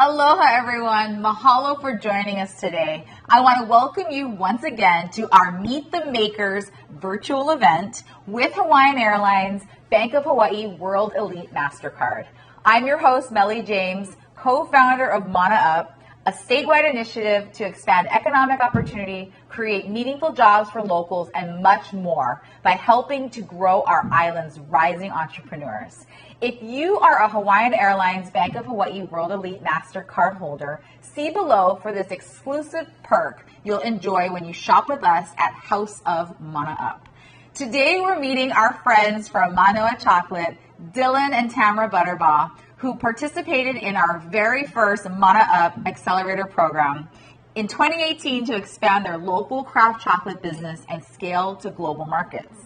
Aloha everyone, mahalo for joining us today. I want to welcome you once again to our Meet the Makers virtual event with Hawaiian Airlines Bank of Hawaii World Elite MasterCard. I'm your host, Melly James, co-founder of Manoa, a statewide initiative to expand economic opportunity, create meaningful jobs for locals, and much more by helping to grow our island's rising entrepreneurs. If you are a Hawaiian Airlines Bank of Hawaii World Elite MasterCard holder, see below for this exclusive perk you'll enjoy when you shop with us at House of Manoa. Today we're meeting our friends from Mānoa Chocolate, Dylan and Tamara Butterbaugh, who participated in our very first Manoa Accelerator program in 2018 to expand their local craft chocolate business and scale to global markets.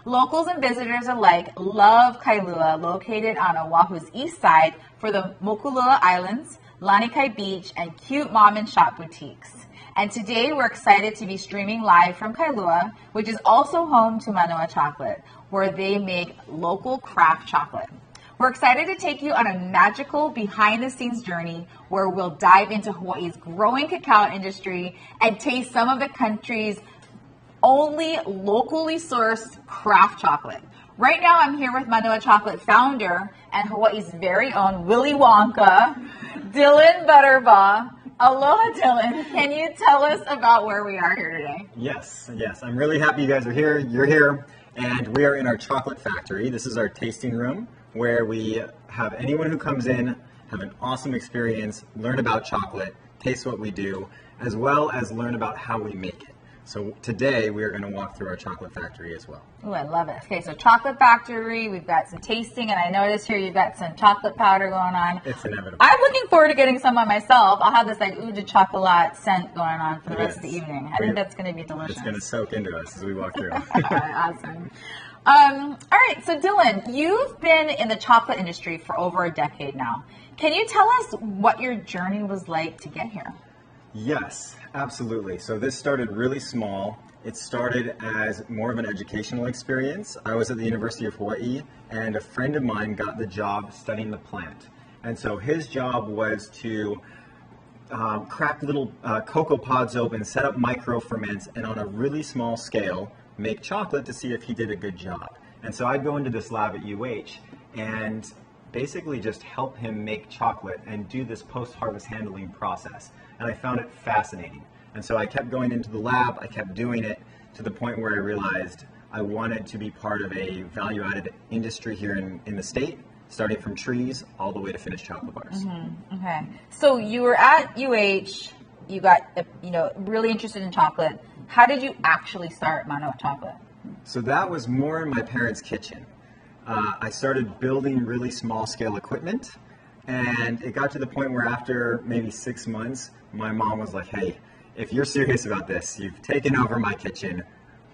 Locals and visitors alike love Kailua, located on Oahu's east side, for the Mokulua Islands, Lanikai Beach, and cute mom and shop boutiques. And today we're excited to be streaming live from Kailua, which is also home to Mānoa Chocolate, where they make local craft chocolate. We're excited to take you on a magical behind-the-scenes journey where we'll dive into Hawaii's growing cacao industry and taste some of the country's only locally sourced craft chocolate. Right now, I'm here with Mānoa Chocolate founder and Hawaii's very own Willie Wonka, Dylan Butterbaugh. Aloha, Dylan. Can you tell us about where we are here today? Yes. I'm really happy you guys are here. You're here, and we are in our chocolate factory. This is our tasting room where we have anyone who comes in have an awesome experience, learn about chocolate, taste what we do, as well as learn about how we make it. So today we are going to walk through our chocolate factory as well. Oh, I love it. Okay, so chocolate factory, we've got some tasting, and I noticed here you've got some chocolate powder going on. It's inevitable. I'm looking forward to getting some on myself. I'll have this like eau de chocolat scent going on for the rest of the evening. I think that's going to be delicious. It's going to soak into us as we walk through. All right, awesome. All right, so Dylan, you've been in the chocolate industry for over a decade now. Can you tell us what your journey was like to get here? Yes, absolutely. So this started really small. It started as more of an educational experience. I was at the University of Hawaii, and a friend of mine got the job studying the plant. And so his job was to crack little cocoa pods open, set up micro ferments, and on a really small scale, make chocolate to see if he did a good job. And so I'd go into this lab at UH and basically just help him make chocolate and do this post-harvest handling process. And I found it fascinating. And so I kept going into the lab, I kept doing it to the point where I realized I wanted to be part of a value-added industry here in the state, starting from trees all the way to finished chocolate bars. Mm-hmm. Okay. So you were at UH, you got really interested in chocolate. How did you actually start Mānoa Chocolate? So that was more in my parents' kitchen. I started building really small-scale equipment, and it got to the point where after maybe 6 months, my mom was like, hey, if you're serious about this, you've taken over my kitchen,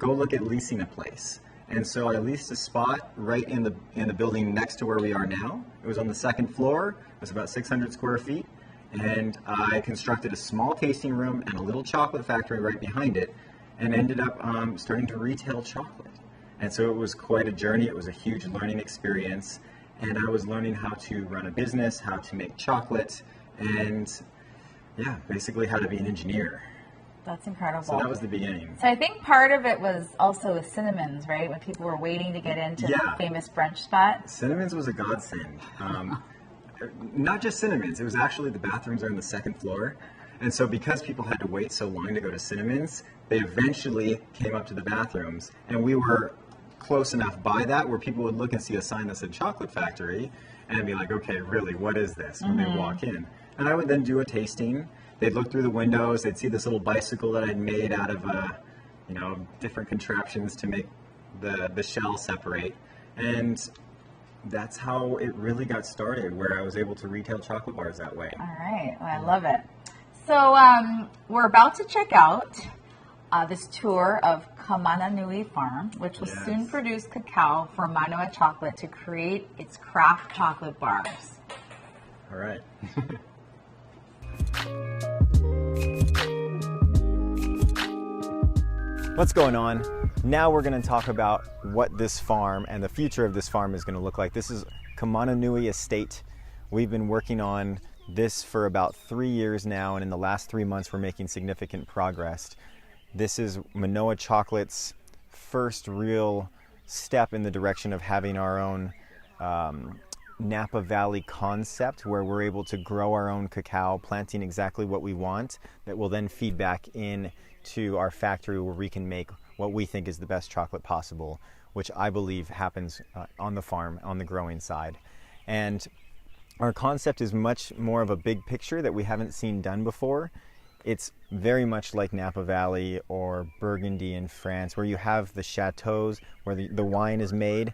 go look at leasing a place. And so I leased a spot right in the building next to where we are now. It was on the second floor. It was about 600 square feet. And I constructed a small tasting room and a little chocolate factory right behind it, and ended up starting to retail chocolate. And so it was quite a journey. It was a huge learning experience. And I was learning how to run a business, how to make chocolate, and basically how to be an engineer. That's incredible. So that was the beginning. So I think part of it was also with Cinnamons, right? When people were waiting to get into the famous brunch spot. Cinnamons was a godsend. Not just Cinnamons. It was actually the bathrooms are on the second floor. And so because people had to wait so long to go to Cinnamons, they eventually came up to the bathrooms. And we were close enough by that where people would look and see a sign that said Chocolate Factory and be like, okay, really, what is this when they walk in? And I would then do a tasting. They'd look through the windows. They'd see this little bicycle that I'd made out of, different contraptions to make the shell separate. And that's how it really got started, where I was able to retail chocolate bars that way. All right. Well, I love it. So we're about to check out this tour of Kamananui Farm, which will soon produce cacao for Mānoa Chocolate to create its craft chocolate bars. All right. What's going on? Now we're going to talk about what this farm and the future of this farm is going to look like. This is Kamananui Estate. We've been working on this for about 3 years now, and in the last 3 months we're making significant progress. This is Manoa Chocolate's first real step in the direction of having our own Napa Valley concept, where we're able to grow our own cacao, planting exactly what we want, that will then feed back in to our factory, where we can make what we think is the best chocolate possible, which I believe happens on the farm, on the growing side. And our concept is much more of a big picture that we haven't seen done before. It's very much like Napa Valley or Burgundy in France, where you have the chateaus where the wine is made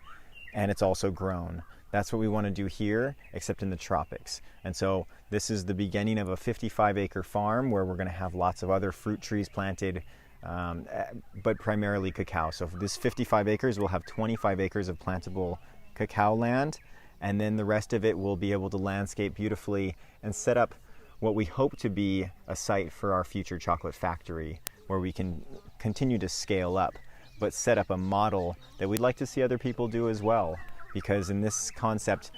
and it's also grown. That's what we want to do here, except in the tropics. And so this is the beginning of a 55-acre farm where we're going to have lots of other fruit trees planted, but primarily cacao. So for this 55 acres, we'll have 25 acres of plantable cacao land, and then the rest of it we'll be able to landscape beautifully and set up what we hope to be a site for our future chocolate factory, where we can continue to scale up, but set up a model that we'd like to see other people do as well. Because in this concept,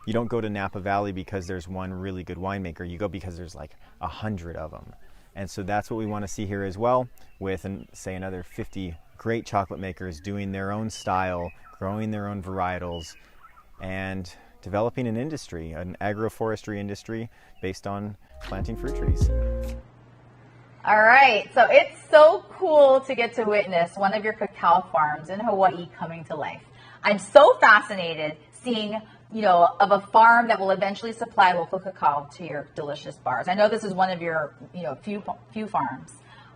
you don't go to Napa Valley because there's one really good winemaker. You go because there's like 100 of them. And so that's what we want to see here as well, with, say, another 50 great chocolate makers doing their own style, growing their own varietals, and developing an industry, an agroforestry industry based on planting fruit trees. All right, so it's so cool to get to witness one of your cacao farms in Hawaii coming to life. I'm so fascinated seeing, of a farm that will eventually supply local cacao to your delicious bars. I know this is one of your, few farms.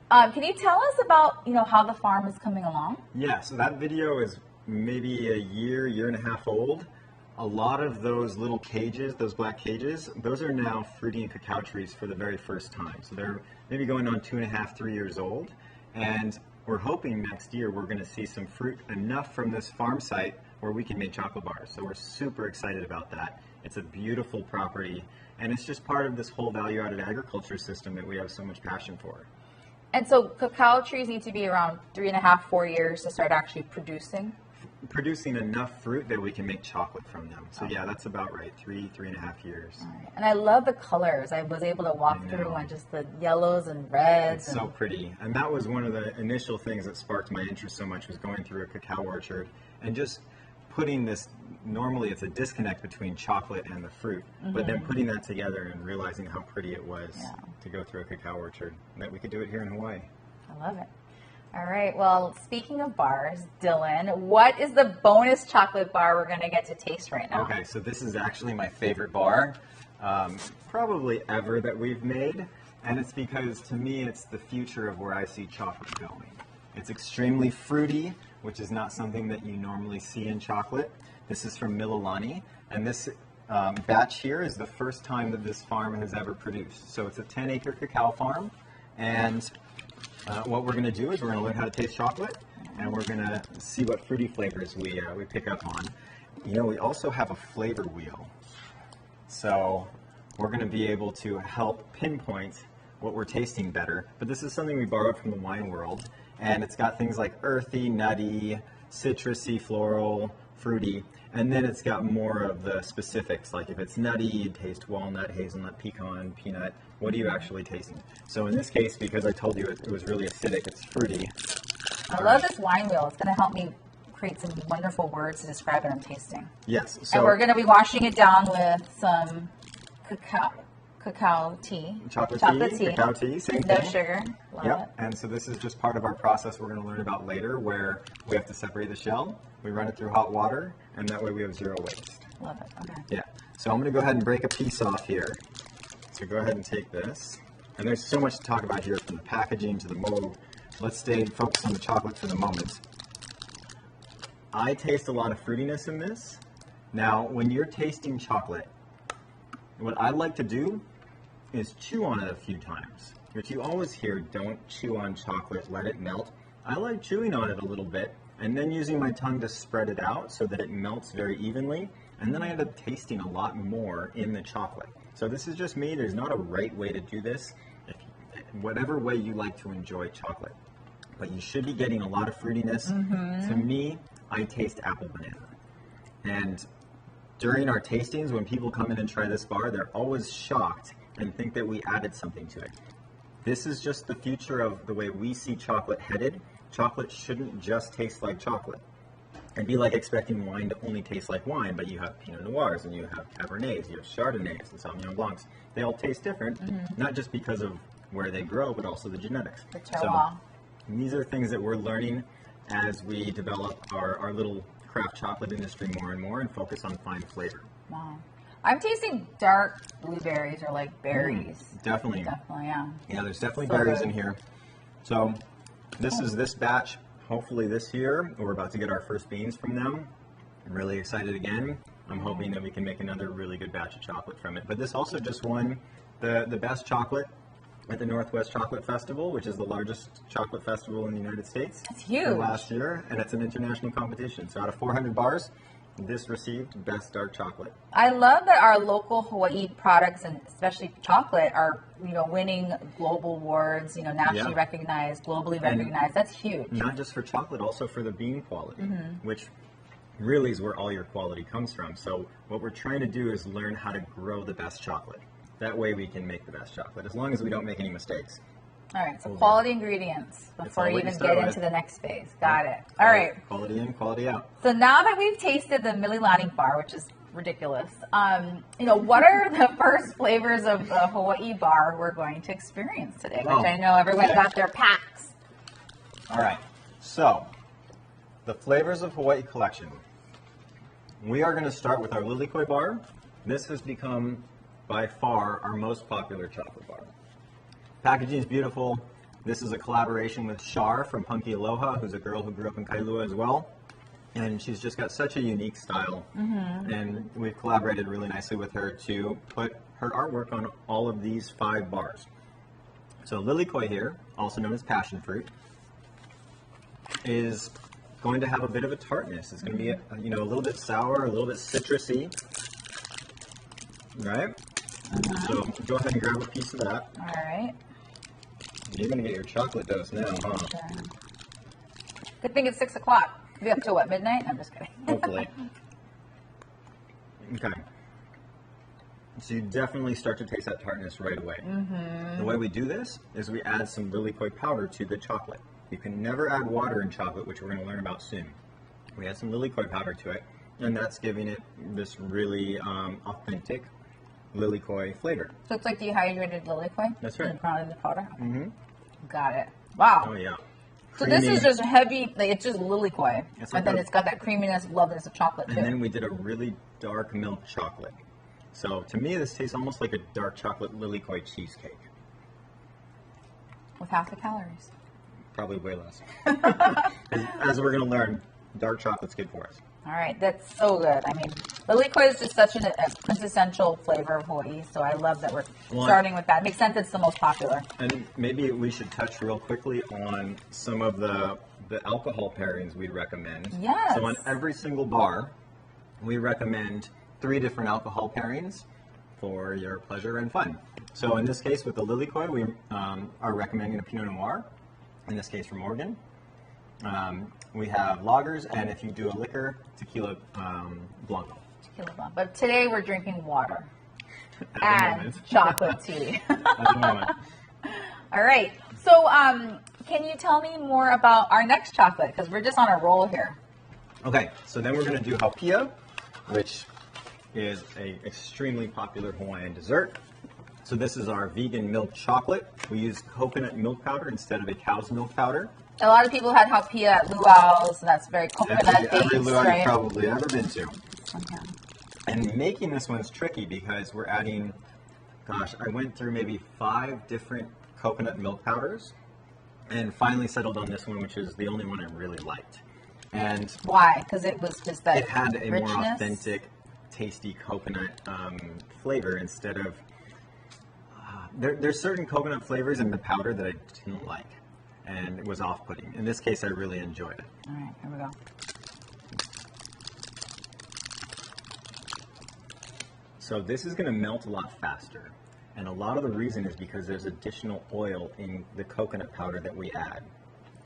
Can you tell us about, how the farm is coming along? Yeah, so that video is maybe a year and a half old. A lot of those little cages, those black cages, those are now fruiting cacao trees for the very first time. So they're maybe going on 2.5, 3 years old. And we're hoping next year we're going to see some fruit enough from this farm site where we can make chocolate bars. So we're super excited about that. It's a beautiful property, and it's just part of this whole value-added agriculture system that we have so much passion for. And so cacao trees need to be around 3.5, 4 years to start actually producing enough fruit that we can make chocolate from them. So yeah, that's about right. 3.5 years. Right. And I love the colors. I was able to walk through and just the yellows and reds. It's so pretty. And that was one of the initial things that sparked my interest so much, was going through a cacao orchard and just putting this, normally it's a disconnect between chocolate and the fruit, but then putting that together and realizing how pretty it was to go through a cacao orchard, and that we could do it here in Hawaii. I love it. All right, well, speaking of bars, Dylan, what is the bonus chocolate bar we're going to get to taste right now? Okay, so this is actually my favorite bar, probably ever, that we've made, and it's because, to me, it's the future of where I see chocolate going. It's extremely fruity, which is not something that you normally see in chocolate. This is from Mililani, and this batch here is the first time that this farm has ever produced. So it's a 10-acre cacao farm, and what we're going to do is we're going to learn how to taste chocolate, and we're going to see what fruity flavors we pick up on. We also have a flavor wheel, so we're going to be able to help pinpoint what we're tasting better. But this is something we borrowed from the wine world, and it's got things like earthy, nutty, citrusy, floral, fruity, and then it's got more of the specifics, like if it's nutty, you'd taste walnut, hazelnut, pecan, peanut. What are you actually tasting? So in this case, because I told you it was really acidic, it's fruity. I love this wine wheel. It's going to help me create some wonderful words to describe what I'm tasting. Yes. So, and we're going to be washing it down with some cacao tea. Chocolate tea. Cacao tea, same no thing. No sugar. Love it. And so this is just part of our process we're going to learn about later, where we have to separate the shell, we run it through hot water, and that way we have zero waste. Love it. Okay. Yeah. So I'm going to go ahead and break a piece off here. So go ahead and take this. And there's so much to talk about here, from the packaging to the mold. Let's stay focused on the chocolate for the moment. I taste a lot of fruitiness in this. Now, when you're tasting chocolate, what I like to do is chew on it a few times. Which you always hear, don't chew on chocolate, let it melt. I like chewing on it a little bit, and then using my tongue to spread it out so that it melts very evenly, and then I end up tasting a lot more in the chocolate. So this is just me. There's not a right way to do this. Whatever way you like to enjoy chocolate. But you should be getting a lot of fruitiness. To me, I taste apple banana. And during our tastings, when people come in and try this bar, they're always shocked and think that we added something to it. This is just the future of the way we see chocolate headed. Chocolate shouldn't just taste like chocolate. It'd be like expecting wine to only taste like wine, but you have Pinot Noirs and you have Cabernets, you have Chardonnays and Sauvignon Blancs. They all taste different, not just because of where they grow, but also the genetics. So these are things that we're learning as we develop our little craft chocolate industry more and more and focus on fine flavor. Wow. I'm tasting dark blueberries or like berries. Definitely. Definitely, yeah. Yeah, there's definitely So berries good. in here. So this is this batch, hopefully this year. We're about to get our first beans from them. I'm really excited again. I'm hoping that we can make another really good batch of chocolate from it. But this also just won the best chocolate at the Northwest Chocolate Festival, which is the largest chocolate festival in the United States. That's huge. Last year, and it's an international competition. So out of 400 bars, this received Best Dark Chocolate. I love that our local Hawaii products and especially chocolate are, winning global awards, nationally recognized, globally recognized. That's huge. Not just for chocolate, also for the bean quality, which really is where all your quality comes from. So what we're trying to do is learn how to grow the best chocolate. That way we can make the best chocolate, as long as we don't make any mistakes. All right, so quality ingredients before all you we even can get start into with. the next phase. Got it. All right. Quality in, quality out. So now that we've tasted the Mililani bar, which is ridiculous, what are the first flavors of the Hawaii bar we're going to experience today? Which I know everyone got their packs. All right, so the flavors of Hawaii collection. We are going to start with our Lilikoi bar. This has become by far our most popular chocolate bar. Packaging is beautiful. This is a collaboration with Shar from Punky Aloha, who's a girl who grew up in Kailua as well. And she's just got such a unique style. And we've collaborated really nicely with her to put her artwork on all of these 5 bars. So Lilikoi here, also known as passion fruit, is going to have a bit of a tartness. It's going to be a little bit sour, a little bit citrusy. Right? So go ahead and grab a piece of that. All right. You're going to get your chocolate dose now, huh? Sure. Good thing it's 6 o'clock. Be up to what, midnight? I'm just kidding. Hopefully. Okay. So you definitely start to taste that tartness right away. The way we do this is we add some Lilikoi powder to the chocolate. You can never add water in chocolate, which we're going to learn about soon. We add some Lilikoi powder to it, and that's giving it this really authentic Lilikoi flavor. So it's like dehydrated lilikoi? That's right. And ground into powder? Got it. Wow. Oh, yeah. So this Creamy. is just heavy, like it's just lilikoi. It's But like then a- it's got that creaminess, loveliness of chocolate too. And then we did a really dark milk chocolate. So to me, this tastes almost like a dark chocolate Lilikoi cheesecake. With half the calories. Probably way less. As we're going to learn, dark chocolate's good for us. All right, that's so good. I mean, lilikoi is just such a quintessential flavor of Hawaii, so I love that we're starting with that. Makes sense it's the most popular. And maybe we should touch real quickly on some of the alcohol pairings we recommend. Yes. So on every single bar, we recommend 3 different alcohol pairings for your pleasure and fun. So in this case, with the Lilikoi, we are recommending a Pinot Noir, in this case from Oregon. We have lagers, and if you do a liquor, tequila blanco. Tequila Blanc. But today we're drinking water At the and moment. chocolate tea. At the moment. All right. So can you tell me more about our next chocolate? Because we're just on a roll here. Okay, so then we're going to do haupia, which is a extremely popular Hawaiian dessert. So this is our vegan milk chocolate. We use coconut milk powder instead of a cow's milk powder. A lot of people had haupia at luau's, and that's very coconut-based, Every luau right? you've probably ever been to. Okay. And making this one's tricky because we're adding, gosh, I went through maybe 5 different coconut milk powders and finally settled on this one, which is the only one I really liked. And Why? Because it was just that it had a richness? more authentic, tasty coconut flavor instead of, there's certain coconut flavors in the powder that I didn't like. And it was off-putting. In this case, I really enjoyed it. All right, here we go. So this is going to melt a lot faster. And a lot of the reason is because there's additional oil in the coconut powder that we add.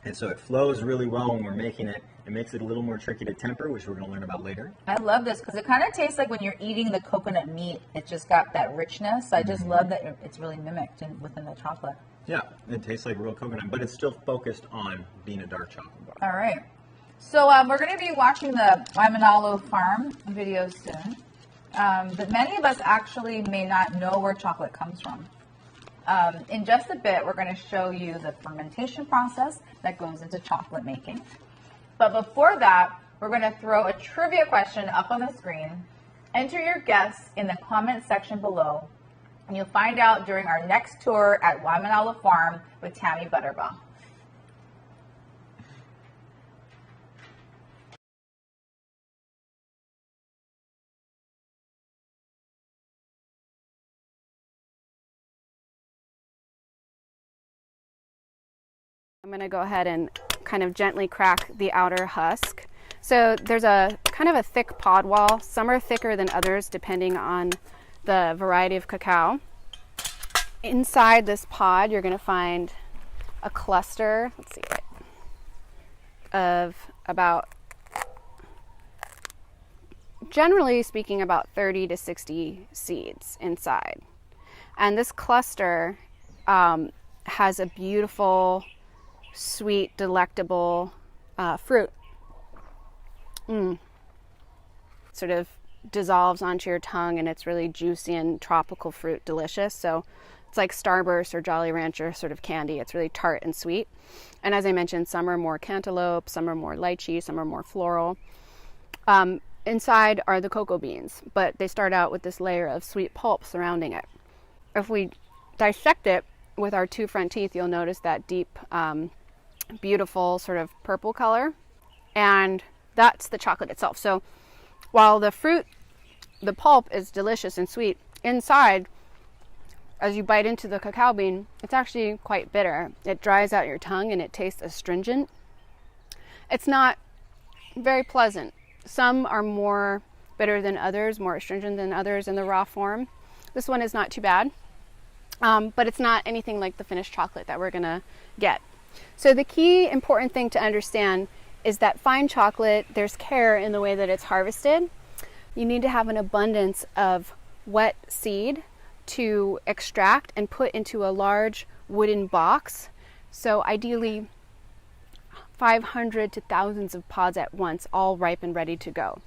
And so it flows really well when we're making it. It makes it a little more tricky to temper, which we're going to learn about later. I love this because it kind of tastes like when you're eating the coconut meat. It just got that richness. I just love that it's really mimicked within the chocolate. Yeah, it tastes like real coconut, but it's still focused on being a dark chocolate bar. All right. So we're going to be watching the Waimanalo farm video soon. But many of us actually may not know where chocolate comes from. In just a bit, we're going to show you the fermentation process that goes into chocolate making. But before that, we're going to throw a trivia question up on the screen. Enter your guess in the comment section below, and you'll find out during our next tour at Waimanalo Farm with Tammy Butterbaugh. I'm going to go ahead and kind of gently crack the outer husk. So there's a kind of a thick pod wall. Some are thicker than others depending on the variety of cacao. Inside this pod, you're going to find a cluster, let's see, of about, generally speaking, about 30 to 60 seeds inside. And this cluster has a beautiful, sweet, delectable fruit. Sort of dissolves onto your tongue, and it's really juicy and tropical fruit, delicious. So it's like Starburst or Jolly Rancher sort of candy. It's really tart and sweet. And as I mentioned, some are more cantaloupe, some are more lychee, some are more floral. Inside are the cocoa beans, but they start out with this layer of sweet pulp surrounding it. If we dissect it with our two front teeth, you'll notice that deep, beautiful sort of purple color, and that's the chocolate itself. So while the fruit, the pulp is delicious and sweet, inside, as you bite into the cacao bean, it's actually quite bitter. It dries out your tongue and it tastes astringent. It's not very pleasant. Some are more bitter than others, more astringent than others in the raw form. This one is not too bad, but it's not anything like the finished chocolate that we're gonna get. So the key important thing to understand is that fine chocolate, there's care in the way that it's harvested. You need to have an abundance of wet seed to extract and put into a large wooden box. So ideally 500 to thousands of pods at once, all ripe and ready to go.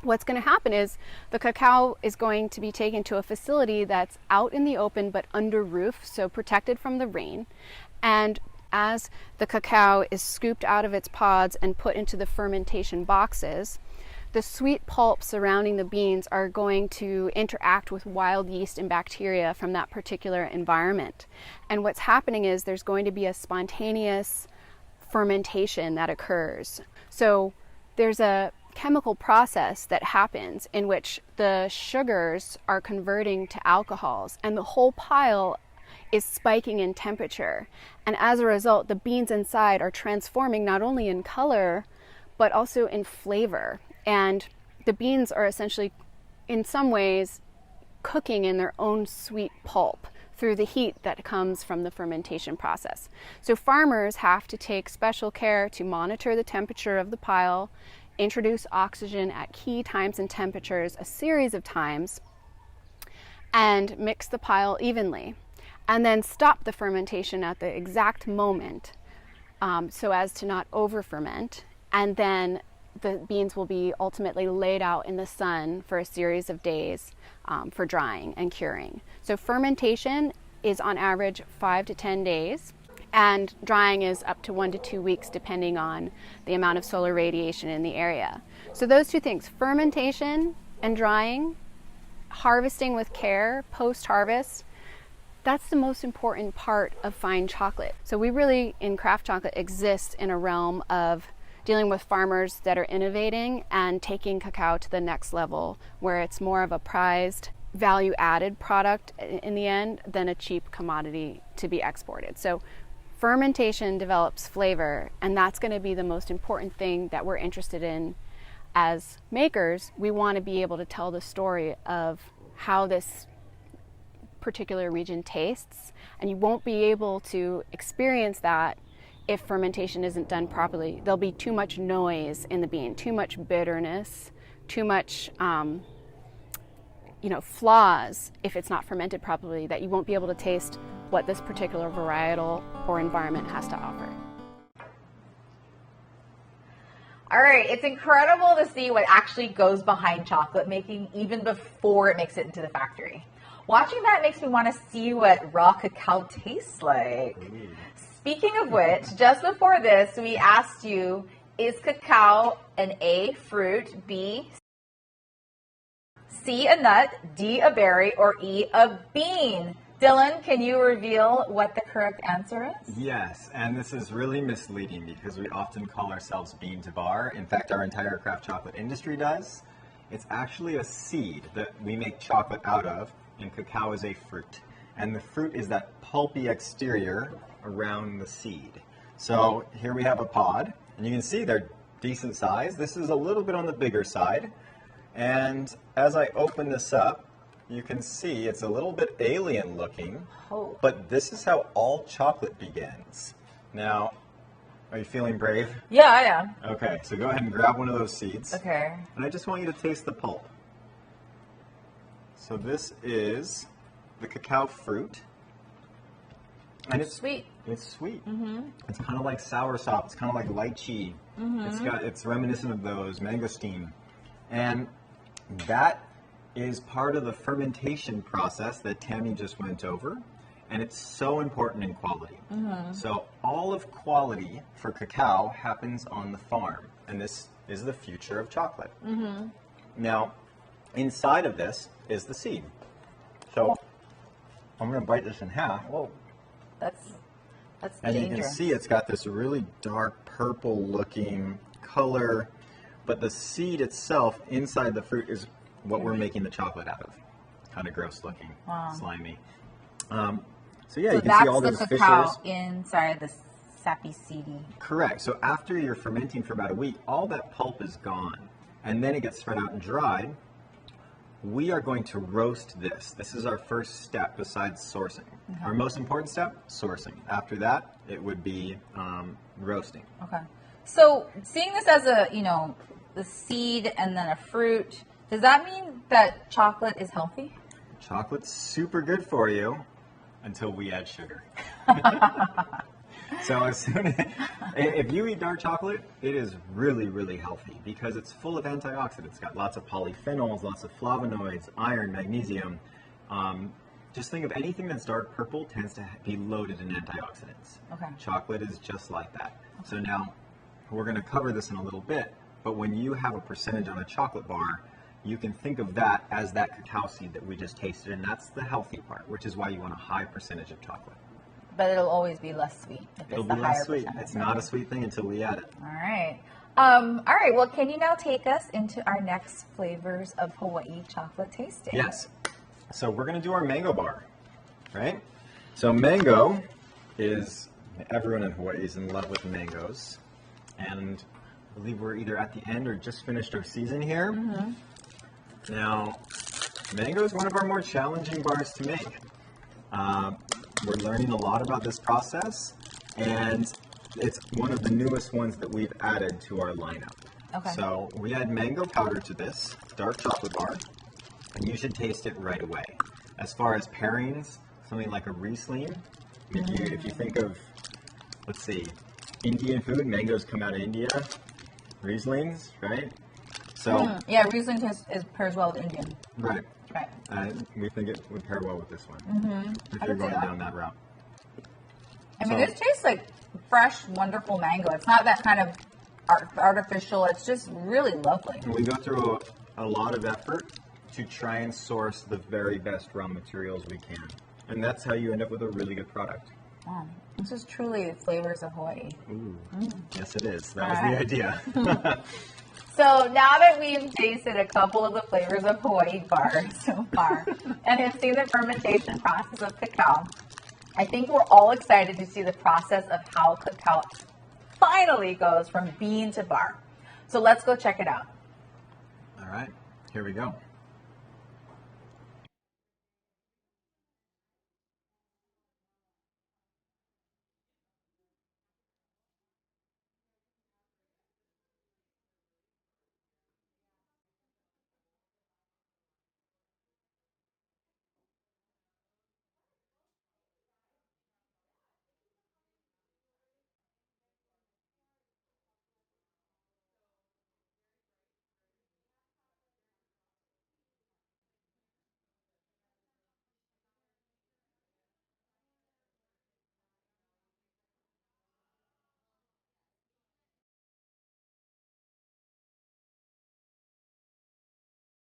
What's going to happen is the cacao is going to be taken to a facility that's out in the open but under roof, so protected from the rain. And as the cacao is scooped out of its pods and put into the fermentation boxes, the sweet pulp surrounding the beans are going to interact with wild yeast and bacteria from that particular environment. And what's happening is there's going to be a spontaneous fermentation that occurs. So there's a chemical process that happens in which the sugars are converting to alcohols, and the whole pile is spiking in temperature. And as a result, the beans inside are transforming not only in color, but also in flavor. And the beans are essentially, in some ways, cooking in their own sweet pulp through the heat that comes from the fermentation process. So farmers have to take special care to monitor the temperature of the pile, introduce oxygen at key times and temperatures a series of times, and mix the pile evenly. And then stop the fermentation at the exact moment so as to not over ferment. And then the beans will be ultimately laid out in the sun for a series of days for drying and curing. So fermentation is on average 5 to 10 days, and drying is up to 1 to 2 weeks depending on the amount of solar radiation in the area. So those two things, fermentation and drying, harvesting with care post-harvest, that's the most important part of fine chocolate. So we really, in craft chocolate, exist in a realm of dealing with farmers that are innovating and taking cacao to the next level, where it's more of a prized, value-added product in the end than a cheap commodity to be exported. So fermentation develops flavor, and that's going to be the most important thing that we're interested in as makers. We want to be able to tell the story of how this particular region tastes, and you won't be able to experience that if fermentation isn't done properly. There'll be too much noise in the bean, too much bitterness, too much flaws if it's not fermented properly, that you won't be able to taste what this particular varietal or environment has to offer. All right, it's incredible to see what actually goes behind chocolate making even before it makes it into the factory. Watching that makes me want to see what raw cacao tastes like. Speaking of which, just before this, we asked you, is cacao an A, fruit, B, C, a nut, D, a berry, or E, a bean? Dylan, can you reveal what the correct answer is? Yes, and this is really misleading because we often call ourselves bean to bar. In fact, our entire craft chocolate industry does. It's actually a seed that we make chocolate out of, and cacao is a fruit. And the fruit is that pulpy exterior around the seed. So here we have a pod, and you can see they're decent size. This is a little bit on the bigger side. And as I open this up, you can see it's a little bit alien looking, but this is how all chocolate begins. Now, are you feeling brave? Yeah, I am. Okay, so go ahead and grab one of those seeds. Okay. And I just want you to taste the pulp. So this is the cacao fruit. And it's sweet. It's sweet. Mm-hmm. It's kind of like soursop. It's kind of like lychee. Mm-hmm. It's reminiscent of those, mangosteen. And that is part of the fermentation process that Tammy just went over, and it's so important in quality. Mm-hmm. So all of quality for cacao happens on the farm, and this is the future of chocolate. Mm-hmm. Now, inside of this is the seed. So I'm going to bite this in half. Whoa, that's and dangerous. You can see it's got this really dark purple looking color, but the seed itself inside the fruit is what we're making the chocolate out of. Kind of gross looking, slimy. So you can see all those fissures. That's the cacao inside the sappy seedy. Correct. So after you're fermenting for about a week, all that pulp is gone. And then it gets spread out and dried. We are going to roast this. This is our first step besides sourcing. Mm-hmm. Our most important step, sourcing. After that, it would be roasting. Okay. So seeing this as the seed and then a fruit, does that mean that chocolate is healthy? Chocolate's super good for you until we add sugar. So if you eat dark chocolate, it is really, really healthy because it's full of antioxidants. It's got lots of polyphenols, lots of flavonoids, iron, magnesium. Just think of anything that's dark purple tends to be loaded in antioxidants. Okay. Chocolate is just like that. So now we're going to cover this in a little bit, but when you have a percentage on a chocolate bar, you can think of that as that cacao seed that we just tasted, and that's the healthy part, which is why you want a high percentage of chocolate. But it'll always be less sweet. It'll be less sweet. It's not a sweet thing until we add it. All right. All right. Well, can you now take us into our next flavors of Hawaii chocolate tasting? Yes. So we're going to do our mango bar, right? So mango is, everyone in Hawaii is in love with mangoes. And I believe we're either at the end or just finished our season here. Mm-hmm. Now, mango is one of our more challenging bars to make. We're learning a lot about this process, and it's one of the newest ones that we've added to our lineup. Okay. So we add mango powder to this dark chocolate bar, and you should taste it right away. As far as pairings, something like a Riesling, if you think of, let's see, Indian food, mangoes come out of India, Rieslings, right? So yeah, Riesling pairs well with Indian. Right. Right. We think it would pair well with this one. Mm-hmm. If you're going down that route. I mean, this tastes like fresh, wonderful mango. It's not that kind of artificial. It's just really lovely. We go through a lot of effort to try and source the very best raw materials we can. And that's how you end up with a really good product. Wow. This is truly flavors of Hawaii. Ooh. Yes, it is. That was the idea. So now that we've tasted a couple of the flavors of Hawaii bars so far and have seen the fermentation process of cacao, I think we're all excited to see the process of how cacao finally goes from bean to bar. So let's go check it out. All right, here we go.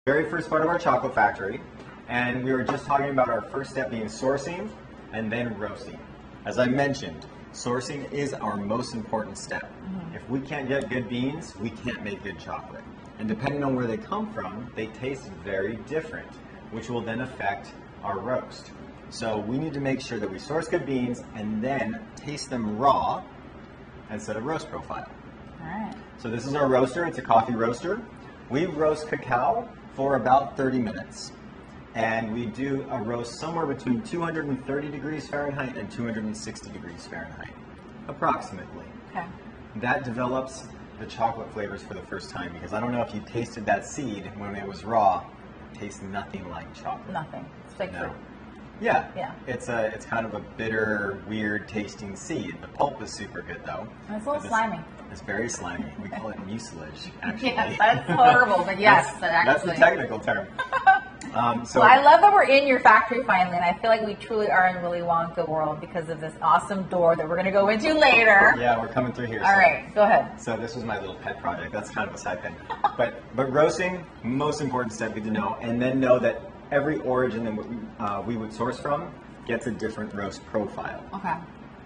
Very first part of our chocolate factory, and we were just talking about our first step being sourcing and then roasting. As I mentioned, sourcing is our most important step. If we can't get good beans, we can't make good chocolate. And depending on where they come from, they taste very different, which will then affect our roast. So we need to make sure that we source good beans and then taste them raw instead of roast profile. All right. So this is our roaster. It's a coffee roaster. We roast cacao for about 30 minutes. And we do a roast somewhere between 230 degrees Fahrenheit and 260 degrees Fahrenheit, approximately. Okay. That develops the chocolate flavors for the first time, because I don't know if you tasted that seed when it was raw. It tastes nothing like chocolate. Nothing. It's like fruit. Yeah. Yeah. It's kind of a bitter, weird tasting seed. The pulp is super good though. And it's a little slimy. It's very slimy. We call it mucilage, actually. Yes, that's horrible, but yes, that's the technical term. So well, I love that we're in your factory finally, and I feel like we truly are in Willie Wonka world because of this awesome door that we're going to go into later. Yeah, we're coming through here. All right, go ahead. So this was my little pet project. That's kind of a side thing. But roasting, most important step good to know, and then know that every origin that we would source from gets a different roast profile. Okay.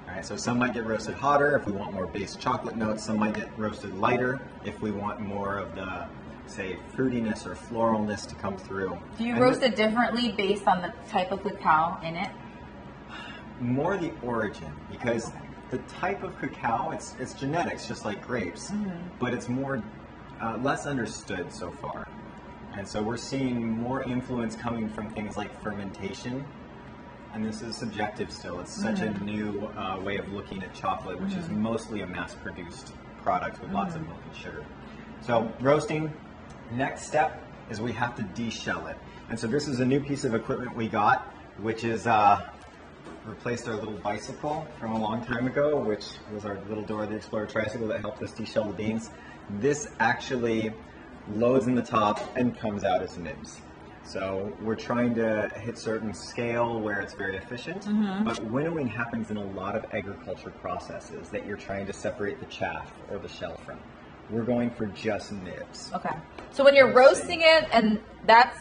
All right, so some might get roasted hotter if we want more base chocolate notes. Some might get roasted lighter if we want more of the, say, fruitiness or floralness to come through. Do you roast it differently based on the type of cacao in it? More the origin, because the type of cacao, it's genetics, just like grapes, but it's more less understood so far. And so we're seeing more influence coming from things like fermentation. And this is subjective still. It's such a new way of looking at chocolate, which is mostly a mass-produced product with lots of milk and sugar. So roasting, next step is we have to de-shell it. And so this is a new piece of equipment we got, which is replaced our little bicycle from a long time ago, which was our little Dora the Explorer tricycle that helped us de-shell the beans. This actually loads in the top and comes out as nibs. So we're trying to hit certain scale where it's very efficient, but winnowing happens in a lot of agriculture processes that you're trying to separate the chaff or the shell from. We're going for just nibs. Okay. So when you're roasting it, and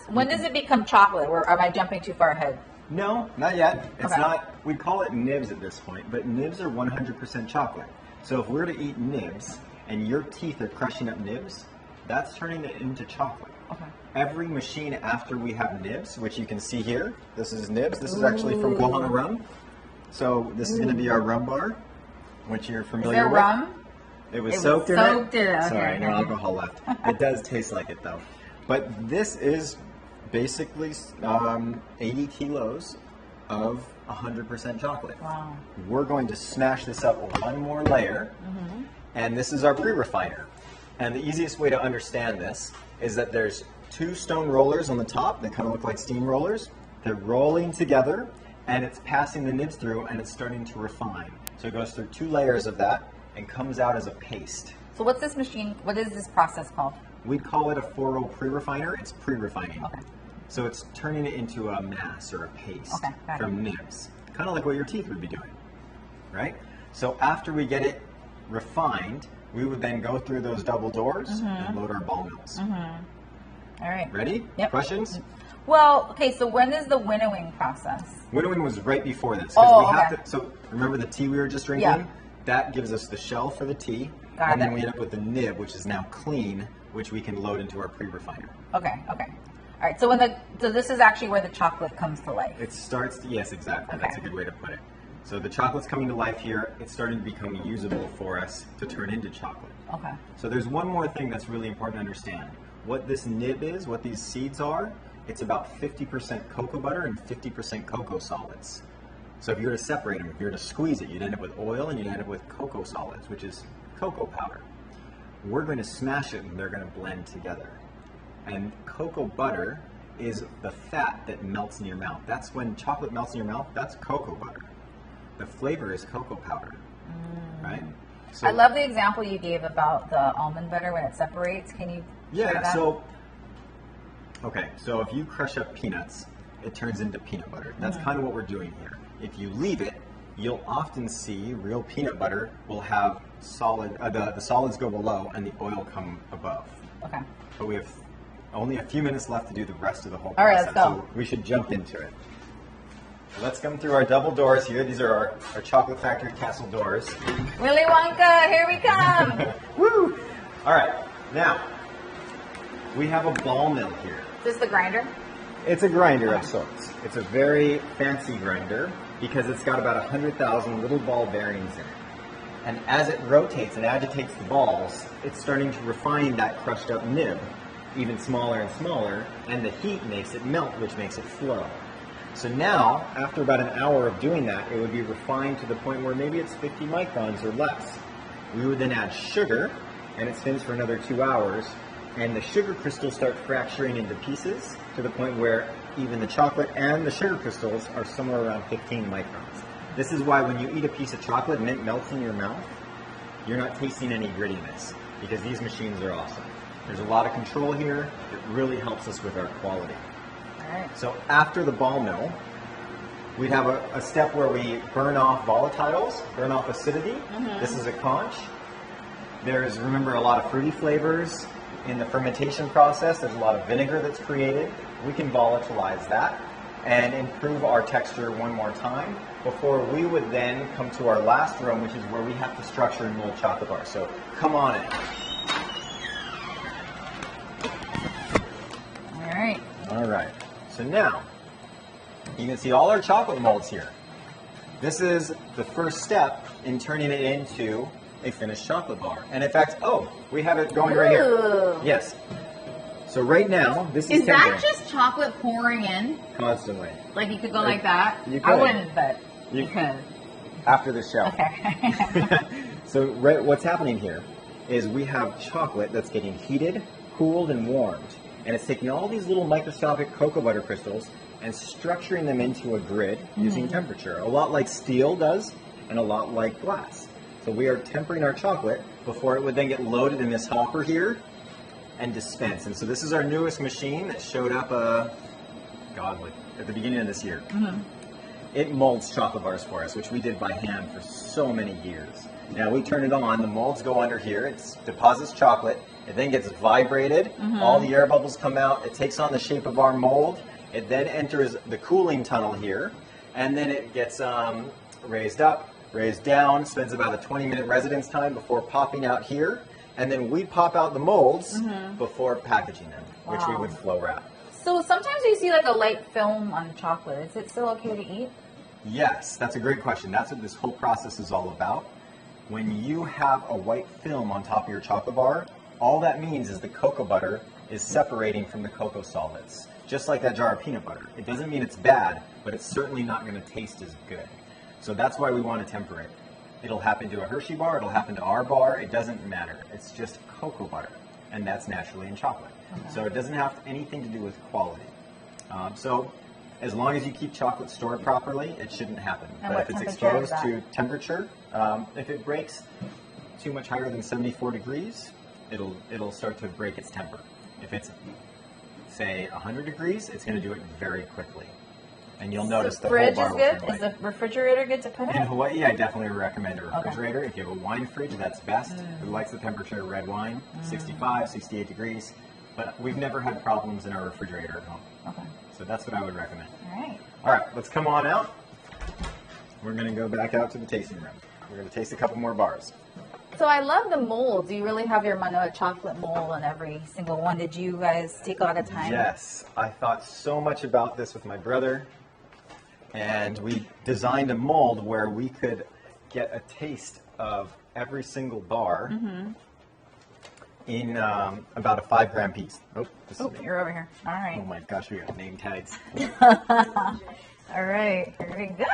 when does it become chocolate, or am I jumping too far ahead? No, not yet. It's Okay. not, we call it nibs at this point, but nibs are 100% chocolate. So if we're to eat nibs and your teeth are crushing up nibs, that's turning it into chocolate. Okay. Every machine after we have nibs, which you can see here, this is nibs. This is actually from Kohana rum. So this is going to be our rum bar, which you're familiar Is there with. rum? It was It was soaked in soaked it. in it, okay, Sorry, no okay. alcohol left. It does taste like it though. But this is basically 80 kilos of 100% chocolate. Wow. We're going to smash this up one more layer, and this is our pre-refiner. And the easiest way to understand this is that there's two stone rollers on the top that kind of look like steam rollers. They're rolling together, and it's passing the nibs through, and it's starting to refine. So it goes through two layers of that and comes out as a paste. So what's this machine, what is this process called? We call it a 4-row pre-refiner. It's pre-refining. Okay. So it's turning it into a mass or a paste Okay, got it. from nibs, kind of like what your teeth would be doing, right? So after we get it refined, we would then go through those double doors and load our ball mills. All right. Ready? Yep. Questions? Well, okay, so when is the winnowing process? Winnowing was right before this. Oh, we have okay. So remember the tea we were just drinking? Yeah. That gives us the shell for the tea. Got and then it. we end up with the nib, which is now clean, which we can load into our pre-refiner. Okay, okay. All right, so so this is actually where the chocolate comes to life. It starts, yes, exactly. Okay. That's a good way to put it. So the chocolate's coming to life here. It's starting to become usable for us to turn into chocolate. Okay. So there's one more thing that's really important to understand. What this nib is, what these seeds are, it's about 50% cocoa butter and 50% cocoa solids. So if you were to separate them, if you were to squeeze it, you'd end up with oil and you'd end up with cocoa solids, which is cocoa powder. We're going to smash it and they're going to blend together. And cocoa butter is the fat that melts in your mouth. That's when chocolate melts in your mouth, that's cocoa butter. The flavor is cocoa powder, right? So, I love the example you gave about the almond butter when it separates. Can you share yeah, that? so if you crush up peanuts, it turns into peanut butter. That's kind of what we're doing here. If you leave it, you'll often see real peanut butter will have solid, the solids go below and the oil come above. Okay. But we have only a few minutes left to do the rest of the whole All right, process. let's go. So we should jump into it. Let's come through our double doors here. These are our chocolate factory castle doors. Willie Wonka, here we come. Woo! All right, now we have a ball mill here. Is this the grinder? It's a grinder of sorts. It's a very fancy grinder because it's got about 100,000 little ball bearings in it. And as it rotates and agitates the balls, it's starting to refine that crushed up nib even smaller and smaller, and the heat makes it melt, which makes it flow. So now, after about an hour of doing that, it would be refined to the point where maybe it's 50 microns or less. We would then add sugar, and it spins for another 2 hours, and the sugar crystals start fracturing into pieces to the point where even the chocolate and the sugar crystals are somewhere around 15 microns. This is why when you eat a piece of chocolate and it melts in your mouth, you're not tasting any grittiness, because these machines are awesome. There's a lot of control here. It really helps us with our quality. Alright. So after the ball mill, we'd have a step where we burn off volatiles, burn off acidity. This is a conch. There's, remember, a lot of fruity flavors in the fermentation process. There's a lot of vinegar that's created. We can volatilize that and improve our texture one more time before we would then come to our last room, which is where we have to structure and mold chocolate bars. So come on in. Alright. All right. So now, you can see all our chocolate molds here. This is the first step in turning it into a finished chocolate bar. And in fact, we have it going right here. Ooh. Yes. So right now, this is Is that tempering just chocolate pouring in? constantly. Like you could go like that? You I could. wouldn't, but You you could. After the show. Okay. So what's happening here is we have chocolate that's getting heated, cooled, and warmed. And it's taking all these little microscopic cocoa butter crystals and structuring them into a grid using temperature. A lot like steel does, and a lot like glass. So we are tempering our chocolate before it would then get loaded in this hopper here and dispensed. And so this is our newest machine that showed up, at the beginning of this year. It molds chocolate bars for us, which we did by hand for so many years. Now we turn it on, the molds go under here, it deposits chocolate, it then gets vibrated, all the air bubbles come out, it takes on the shape of our mold, it then enters the cooling tunnel here, and then it gets raised up, raised down, spends about a 20-minute residence time before popping out here, and then we pop out the molds before packaging them, which we would flow wrap. So sometimes you see like a light film on chocolate. Is it still okay to eat? Yes, that's a great question. That's what this whole process is all about. When you have a white film on top of your chocolate bar, all that means is the cocoa butter is separating from the cocoa solids, just like that jar of peanut butter. It doesn't mean it's bad, but it's certainly not going to taste as good. So that's why we want to temper it. It'll happen to a Hershey bar, it'll happen to our bar, it doesn't matter. It's just cocoa butter, and that's naturally in chocolate. So it doesn't have anything to do with quality. So as long as you keep chocolate stored properly, it shouldn't happen. And But what if it's temperature is exposed to temperature, if it breaks too much higher than 74 degrees, it'll start to break its temper. If it's, say, 100 degrees, it's going to do it very quickly. And you'll notice the whole fridge bar is will good? turn Is white. the refrigerator good to put In in? Hawaii, I definitely recommend a refrigerator. If you have a wine fridge, that's best. Who likes the temperature of red wine? 65, 68 degrees. But we've never had problems in our refrigerator at home. Okay. So that's what I would recommend. All right. All right, let's come on out. We're going to go back out to the tasting room. We're going to taste a couple more bars. So I love the molds. You really have your Manoa Chocolate mold on every single one. Did you guys take a lot of time? Yes, I thought so much about this with my brother. And we designed a mold where we could get a taste of every single bar in about a 5-gram piece. Oh, this is me. You're over here. All Oh right. my gosh, we got name tags. All right. Here we go.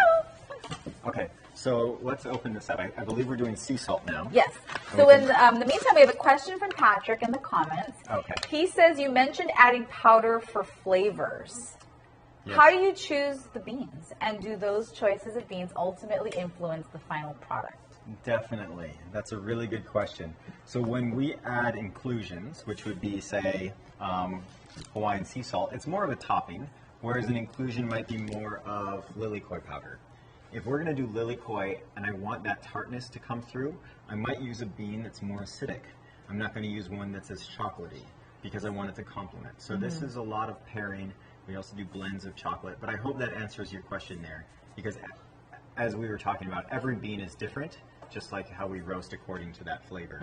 Okay, so let's open this up. I believe we're doing sea salt now. Yes. So in the meantime, we have a question from Patrick in the comments. Okay. He says, you mentioned adding powder for flavors. Yes. How do you choose the beans? And do those choices of beans ultimately influence the final product? Definitely. That's a really good question. So when we add inclusions, which would be, say, Hawaiian sea salt, it's more of a topping, whereas an inclusion might be more of lilikoi powder. If we're going to do lilikoi and I want that tartness to come through, I might use a bean that's more acidic. I'm not going to use one that's as chocolatey, because I want it to complement. So this is a lot of pairing. We also do blends of chocolate, but I hope that answers your question there, because as we were talking about, every bean is different, just like how we roast according to that flavor.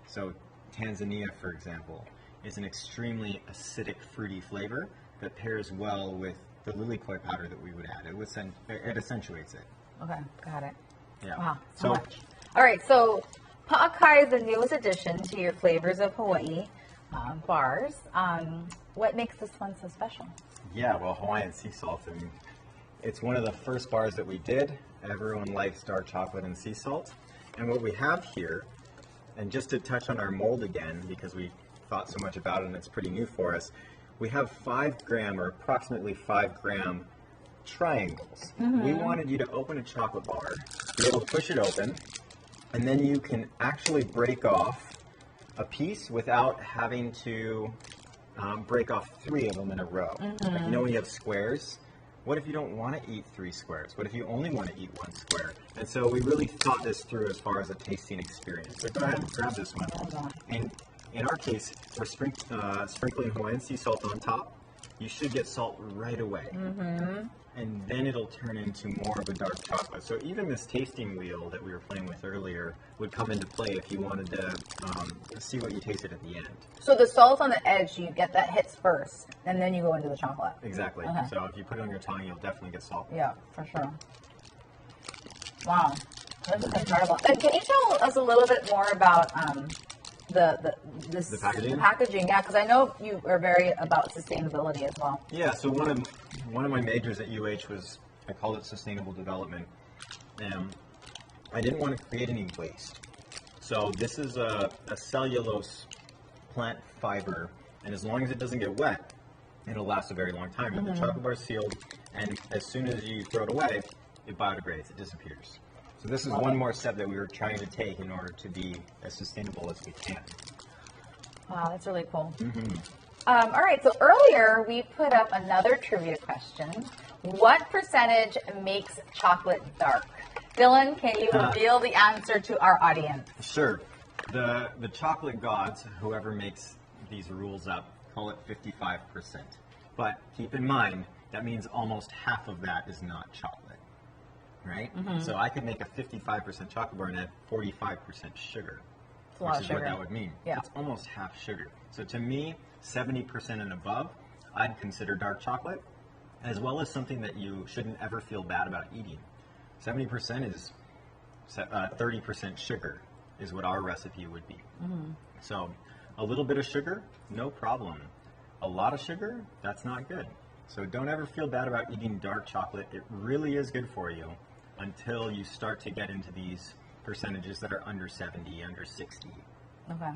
So Tanzania, for example, is an extremely acidic, fruity flavor that pairs well with the lilikoi powder that we would add. It accentuates it. Okay, got it. Yeah. Wow, so much. All right, so Pa'akai is the newest addition to your Flavors of Hawaii bars. What makes this one so special? Yeah, well, Hawaiian sea salt. I mean, it's one of the first bars that we did. Everyone likes dark chocolate and sea salt. And what we have here, and just to touch on our mold again, because we thought so much about it and it's pretty new for us, we have 5 gram or approximately 5 gram triangles. We wanted you to open a chocolate bar, be able to push it open, and then you can actually break off a piece without having to break off 3 of them in a row. Like, you know, when you have squares, what if you don't want to eat 3 squares? What if you only want to eat 1 square? And so we really thought this through as far as a tasting experience. So go ahead and grab this one. And in our case, we're sprinkling Hawaiian sea salt on top. You should get salt right away. And then it'll turn into more of a dark chocolate. So even this tasting wheel that we were playing with earlier would come into play if you wanted to see what you tasted at the end. So the salt on the edge, you get that hits first, and then you go into the chocolate. Exactly. So if you put it on your tongue, you'll definitely get salt. Yeah, for sure. Wow, this is incredible. And can you tell us a little bit more about the packaging? The packaging, yeah, because I know you are very about sustainability as well. Yeah, so one of my majors at UH was, I called it sustainable development, and I didn't want to create any waste. So this is a cellulose plant fiber, and as long as it doesn't get wet, it'll last a very long time. But the chocolate bar is sealed, and as soon as you throw it away, it biodegrades, it disappears. So this is one more step that we were trying to take in order to be as sustainable as we can. Wow, that's really cool. All right, so earlier we put up another trivia question. What percentage makes chocolate dark? Dylan, can you reveal the answer to our audience? Sure. The chocolate gods, whoever makes these rules up, call it 55%. But keep in mind, that means almost half of that is not chocolate, right? So I could make a 55% chocolate bar and add 45% sugar, which is what that would mean. Yeah. It's almost half sugar. So to me, 70% and above, I'd consider dark chocolate, as well as something that you shouldn't ever feel bad about eating. 70% is 30% sugar is what our recipe would be. So a little bit of sugar, no problem. A lot of sugar, that's not good. So don't ever feel bad about eating dark chocolate. It really is good for you until you start to get into these percentages that are under 70, under 60. Okay,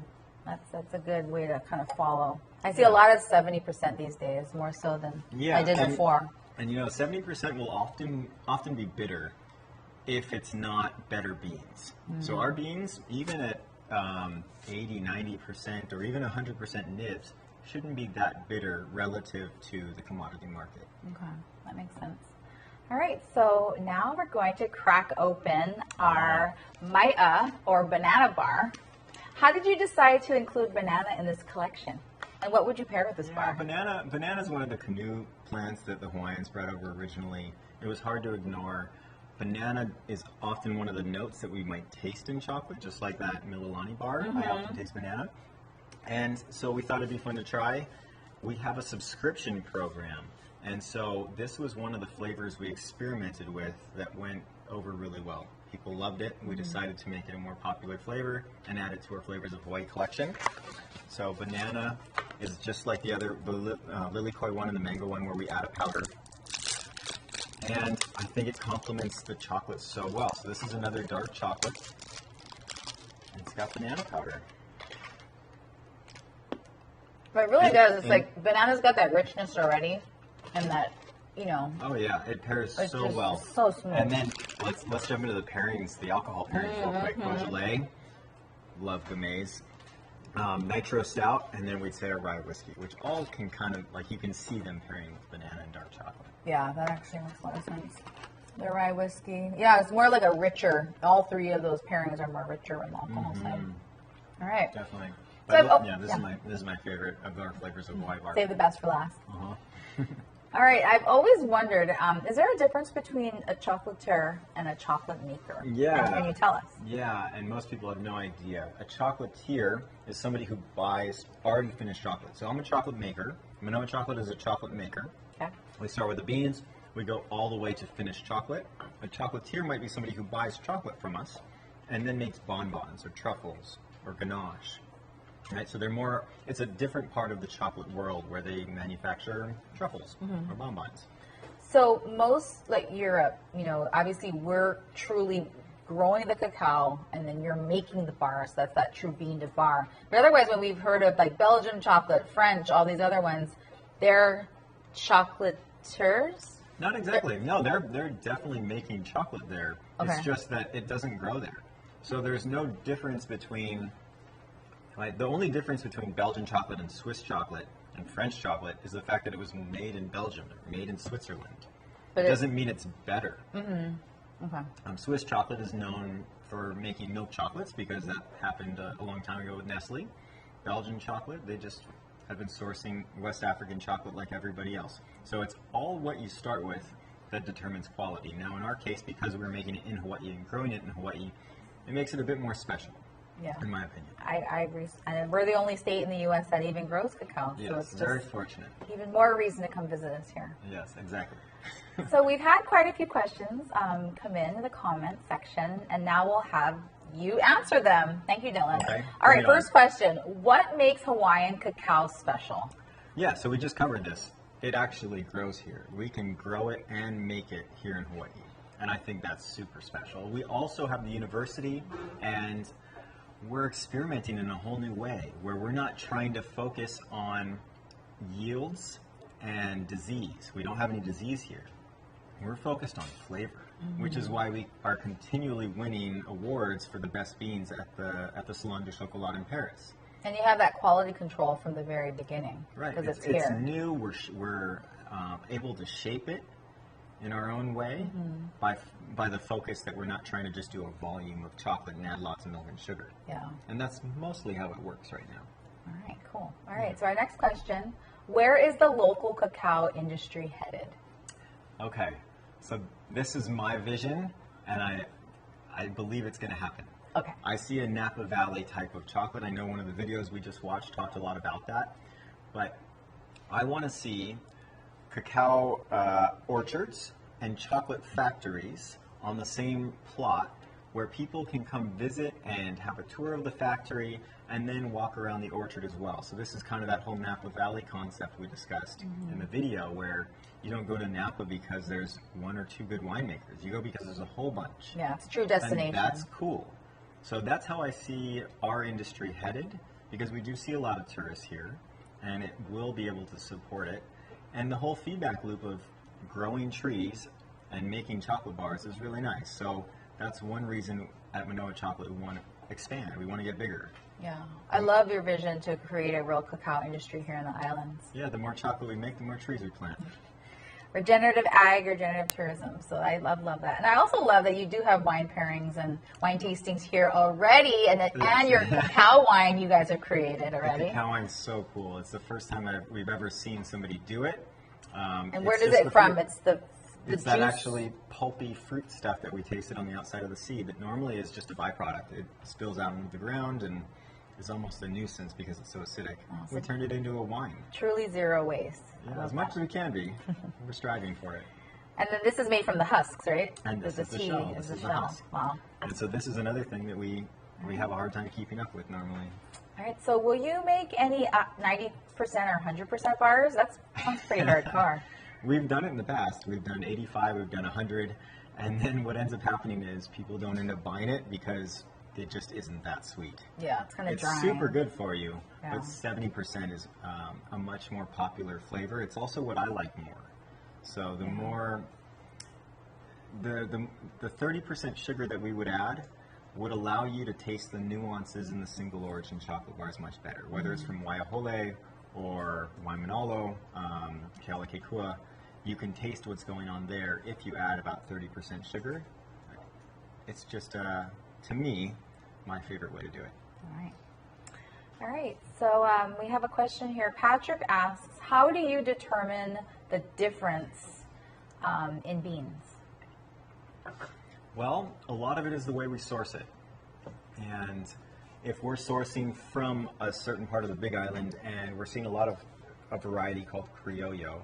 that's a good way to kind of follow. I see a lot of 70% these days, more so than I did before. And you know, 70% will often be bitter if it's not better beans. So our beans, even at 80, 90%, or even 100% nibs, shouldn't be that bitter relative to the commodity market. Okay, that makes sense. All right, so now we're going to crack open our Mai'a, or banana bar. How did you decide to include banana in this collection? And what would you pair with this bar? Banana is one of the canoe plants that the Hawaiians brought over originally. It was hard to ignore. Banana is often one of the notes that we might taste in chocolate, just like that Mililani bar. I often taste banana. And so we thought it'd be fun to try. We have a subscription program. And so this was one of the flavors we experimented with that went over really well. People loved it. We decided to make it a more popular flavor and add it to our Flavors of Hawaii collection. So banana is just like the other lilikoi one and the mango one, where we add a powder. And I think it complements the chocolate so well. So this is another dark chocolate. And it's got banana powder. But it really does. It's like banana's got that richness already, and that, you know. Oh yeah, it pairs so well. So smooth. And then let's jump into the pairings, the alcohol pairings real quick. Beaujolais, love Gamay, nitro stout, and then we'd say a rye whiskey, which all can kind of, like, you can see them pairing with banana and dark chocolate. Yeah, that actually makes a lot of sense. The rye whiskey. Yeah, it's more like a richer, all three of those pairings are more richer on the alcohol side. All right. Definitely. But So, this is my favorite of our flavors of Hawaii bar. Save the best for last. Uh-huh. All right, I've always wondered, is there a difference between a chocolatier and a chocolate maker? Yeah. And can you tell us? Yeah, and most people have no idea. A chocolatier is somebody who buys already finished chocolate. So I'm a chocolate maker. Manoa Chocolate is a chocolate maker. Okay. We start with the beans. We go all the way to finished chocolate. A chocolatier might be somebody who buys chocolate from us and then makes bonbons or truffles or ganache. Right, so they're more, it's a different part of the chocolate world where they manufacture truffles or bonbons. So most, like Europe, obviously we're truly growing the cacao and then you're making the bar, so that's that true bean to bar. But otherwise, when we've heard of like Belgian chocolate, French, all these other ones, they're chocolatiers? Not exactly. No, they're definitely making chocolate there. Okay. It's just that it doesn't grow there. So there's no difference between, the only difference between Belgian chocolate and Swiss chocolate and French chocolate is the fact that it was made in Belgium or made in Switzerland. But it doesn't mean it's better. Mm-hmm. Okay. Swiss chocolate is known for making milk chocolates because that happened a long time ago with Nestle. Belgian chocolate, they just have been sourcing West African chocolate like everybody else. So it's all what you start with that determines quality. Now in our case, because we're making it in Hawaii and growing it in Hawaii, it makes it a bit more special. Yeah, in my opinion. I agree. And we're the only state in the U.S. that even grows cacao. Yes, so it's very fortunate. Even more reason to come visit us here. Yes, exactly. So we've had quite a few questions come in the comment section, and now we'll have you answer them. Thank you, Dylan. Okay. All right, first question. What makes Hawaiian cacao special? Yeah, so we just covered this. It actually grows here. We can grow it and make it here in Hawaii. And I think that's super special. We also have the university, and we're experimenting in a whole new way where we're not trying to focus on yields and disease. We don't have any disease here. We're focused on flavor, which is why we are continually winning awards for the best beans at the Salon du Chocolat in Paris. And you have that quality control from the very beginning. Right. Because it's new. We're able to shape it in our own way by the focus that we're not trying to just do a volume of chocolate and add lots of milk and sugar. Yeah. And that's mostly how it works right now. All right, cool. All right, so our next question, where is the local cacao industry headed? Okay, so this is my vision, and I believe it's going to happen. Okay. I see a Napa Valley type of chocolate. I know one of the videos we just watched talked a lot about that, but I want to see cacao orchards and chocolate factories on the same plot where people can come visit and have a tour of the factory and then walk around the orchard as well. So this is kind of that whole Napa Valley concept we discussed in the video, where you don't go to Napa because there's one or two good winemakers. You go because there's a whole bunch. Yeah, it's a true destination. And that's cool. So that's how I see our industry headed, because we do see a lot of tourists here, and it will be able to support it. And the whole feedback loop of growing trees and making chocolate bars is really nice. So that's one reason at Manoa Chocolate we want to expand. We want to get bigger. Yeah. I love your vision to create a real cacao industry here in the islands. Yeah, the more chocolate we make, the more trees we plant. Regenerative ag, regenerative tourism. So I love that. And I also love that you do have wine pairings and wine tastings here already, and your cacao wine you guys have created already. The cacao wine's so cool. It's the first time we've ever seen somebody do it. And where does it from? It's the It's juice? that actually pulpy fruit stuff that we tasted on the outside of the seed that normally is just a byproduct. It spills out into the ground and is almost a nuisance because it's so acidic. We turned it into a wine. Truly zero waste. Yeah, as much as we can be. We're striving for it. And then this is made from the husks, right? And this is the tea shell. is This is the the shell. husk. Wow. And so this is another thing that we have a hard time keeping up with normally. All right, so will you make any 90% or 100% bars? That's pretty hardcore. We've done it in the past. We've done 85, we've done 100, and then what ends up happening is people don't end up buying it because it just isn't that sweet. Yeah, it's kind of dry. It's super good for you, Yeah. but 70% is a much more popular flavor. It's also what I like more. So the more, the 30% sugar that we would add would allow you to taste the nuances in the single origin chocolate bars much better, whether it's from Waiahole or Waimanalo, Ka'akekua. You can taste what's going on there if you add about 30% sugar. It's just, to me, my favorite way to do it. All right. All right, so we have a question here. Patrick asks, how do you determine the difference in beans? Well, a lot of it is the way we source it. And if we're sourcing from a certain part of the Big Island and we're seeing a variety called Criollo,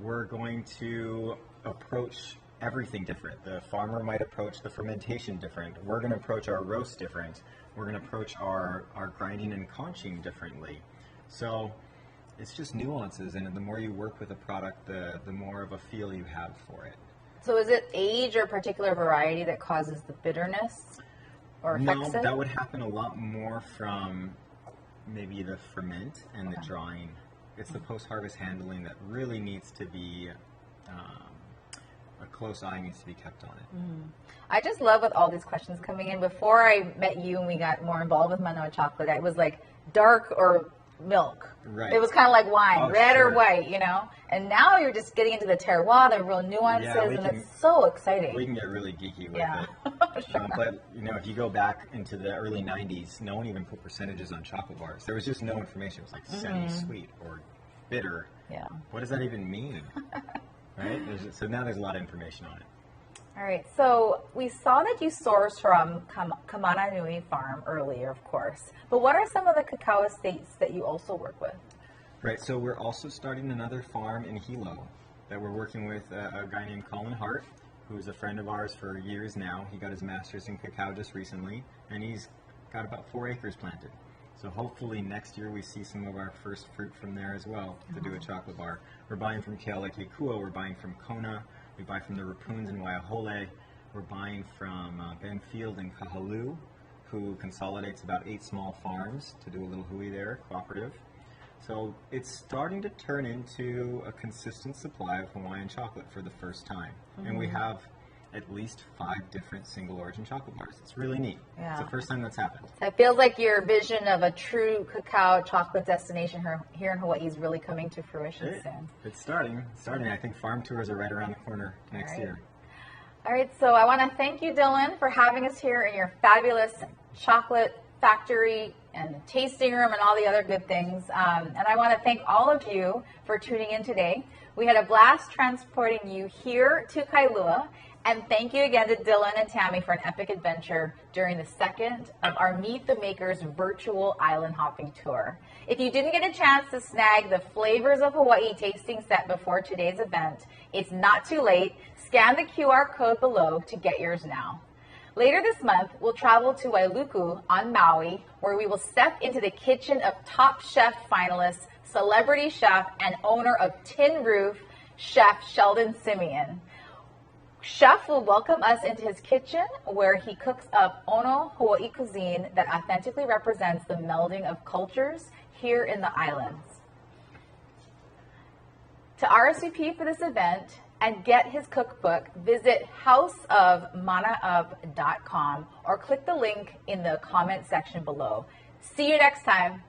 we're going to approach everything different. The farmer might approach the fermentation different. We're going to approach our roast different. We're going to approach our grinding and conching differently. So it's just nuances, and the more you work with a product, the more of a feel you have for it. So is it age or particular variety that causes the bitterness or affects No, it? that would happen a lot more from maybe the ferment and the drying. It's the post-harvest handling that really needs to be, a close eye needs to be kept on it. I just love with all these questions coming in. Before I met you and we got more involved with Manoa Chocolate, it was like dark or milk. Right. It was kind of like wine, red sure. or white, you know? And now you're just getting into the terroir, the real nuances, and it's so exciting. We can get really geeky with Yeah. it. Sure. But, if you go back into the early 90s, no one even put percentages on chocolate bars. There was just no information. It was like semi-sweet or bitter. Yeah. What does that even mean? Right? So now there's a lot of information on it. All right, so we saw that you sourced from Kamananui Farm earlier, of course. But what are some of the cacao estates that you also work with? Right, so we're also starting another farm in Hilo that we're working with a guy named Colin Hart, who's a friend of ours for years now. He got his master's in cacao just recently, and he's got about 4 acres planted. So hopefully next year we see some of our first fruit from there as well to do a chocolate bar. We're buying from Kailua, we're buying from Kona, we buy from the Rapoons in Waiahole, we're buying from Ben Field in Kahaluu, who consolidates about 8 small farms to do a little hui there, cooperative. So it's starting to turn into a consistent supply of Hawaiian chocolate for the first time. And we have at least 5 different single origin chocolate bars. It's really neat. Yeah. It's the first time that's happened. It feels like your vision of a true cacao chocolate destination here in Hawaii is really coming to fruition soon. It's starting. I think farm tours are right around the corner next year. All right, so I want to thank you, Dylan, for having us here in your fabulous chocolate factory and tasting room and all the other good things. And I want to thank all of you for tuning in today. We had a blast transporting you here to Kailua. And thank you again to Dylan and Tammy for an epic adventure during the second of our Meet the Makers virtual island hopping tour. If you didn't get a chance to snag the Flavors of Hawaii tasting set before today's event, it's not too late. Scan the QR code below to get yours now. Later this month, we'll travel to Wailuku on Maui, where we will step into the kitchen of Top Chef finalist, celebrity chef, and owner of Tin Roof, Chef Sheldon Simeon. Chef will welcome us into his kitchen, where he cooks up Ono Hawaii cuisine that authentically represents the melding of cultures here in the islands. To RSVP for this event and get his cookbook, visit houseofmanaup.com or click the link in the comment section below. See you next time.